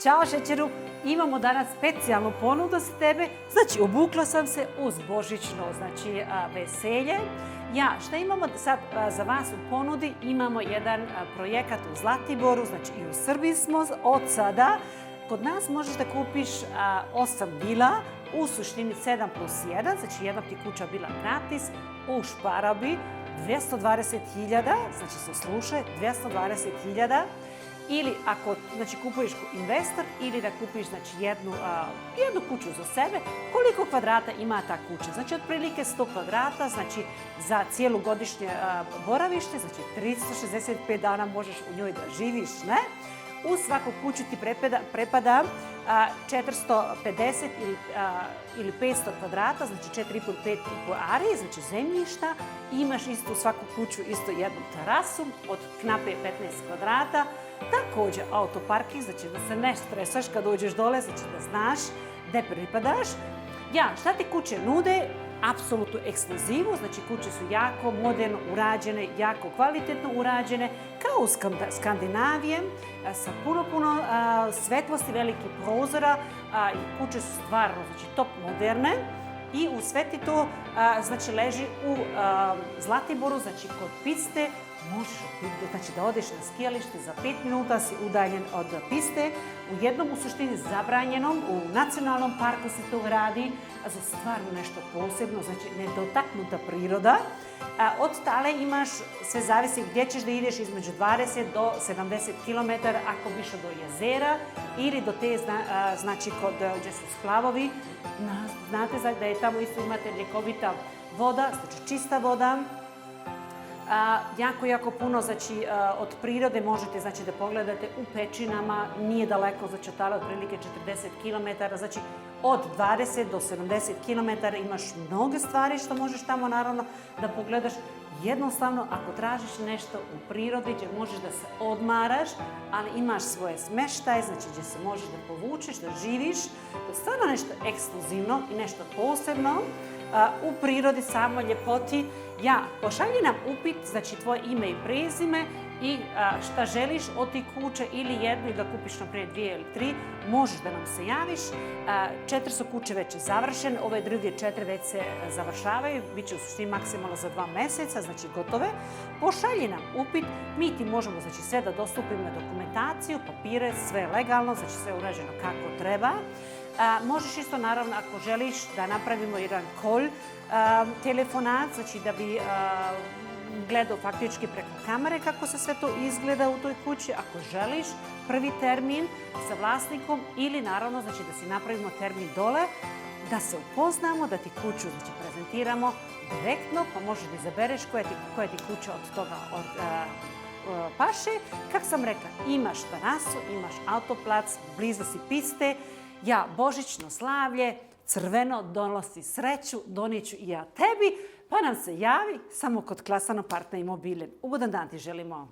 Ćao Šećeru, imamo danas specijalnu ponudu za tebe. Znači, obukla sam se uz božićno veselje. Šta imamo sad za vas u ponudi? Imamo jedan projekat u Zlatiboru, znači i u Srbiji smo od sada. Kod nas možeš da kupiš 8 vila, u suštini 7+1, znači jedna ti kuća bila gratis, u Šparabi 220.000, znači se slušaj, 220.000. Ili ako kupuješ kao investor ili da kupiš jednu kuću za sebe, koliko kvadrata ima ta kuća? Znači otprilike 100 kvadrata, znači za cijelo godišnje boravište, znači 365 dana možeš u njoj da živiš, ne? U svaku kuću ti prepada 450 ili 500 kvadrata, znači 4,5-5,5 ari, znači zemljišta. Imaš isto u svaku kuću isto jednu terasu od knape 15 kvadrata. Također autoparking, znači da se ne stresaš kad dođeš dole, znači da znaš gde pripadaš. Šta ti kuće nude? Apsolutno ekskluzivu, znači kuće su jako moderno urađene, jako kvalitetno urađene, kao u Skandinavije, sa puno svetlosti, velikih prozora. Kuće su stvarno top moderne i u sve ti to leži u Zlatiboru, znači kod piste. Možeš da odeš na skijalište, za 5 minuta si udaljen od piste, u jednom u suštini zabranjenom, u nacionalnom parku se to radi, za stvarno nešto posebno, znači nedotaknuta priroda. Od tale imaš, sve zavisi gdje ćeš da ideš, između 20 do 70 km ako bi išao do jezera ili do te, znači gdje su splavovi. Znate da je tamo isto imate ljekovita voda, znači čista voda. Jako puno od prirode možete da pogledate u pećinama, nije daleko, znači od tale otprilike 40 km, znači od 20 do 70 km imaš mnoge stvari što možeš tamo naravno da pogledaš. Jednostavno, ako tražiš nešto u prirodi gdje možeš da se odmaraš, ali imaš svoje smeštaje, znači gdje se možeš da povučeš, da živiš, to je stvarno nešto ekskluzivno i nešto posebno u prirodi, samo ljepoti. Pošalji nam upit, znači tvoje ime i prezime i šta želiš od tih kuće ili jednu i da kupiš naprijed 2 ili 3, možeš da nam se javiš. 4 su kuće već završene, ove druge 4 već se završavaju, bit će u suštini maksimalno za 2 meseca, znači gotove. Pošalji nam upit, mi ti možemo sve da dostupimo dokumentaciju, papire, sve legalno, znači sve urađeno kako treba. Možeš isto, naravno, ako želiš da napravimo jedan call telefonat, znači da bi gledao faktički preko kamere kako se sve to izgleda u toj kući. Ako želiš prvi termin sa vlasnikom ili naravno znači da si napravimo termin dole, da se upoznamo, da ti kuću prezentiramo direktno, pa možeš da izabereš koja ti kuća od toga paše. Kako sam rekla, imaš terasu, imaš autoplac, blizu si piste. Božićno slavlje, crveno donosi sreću, donijeću i ja tebi, pa nam se javi samo kod Klasano Partner Immobilien. Ugodan dan ti želimo.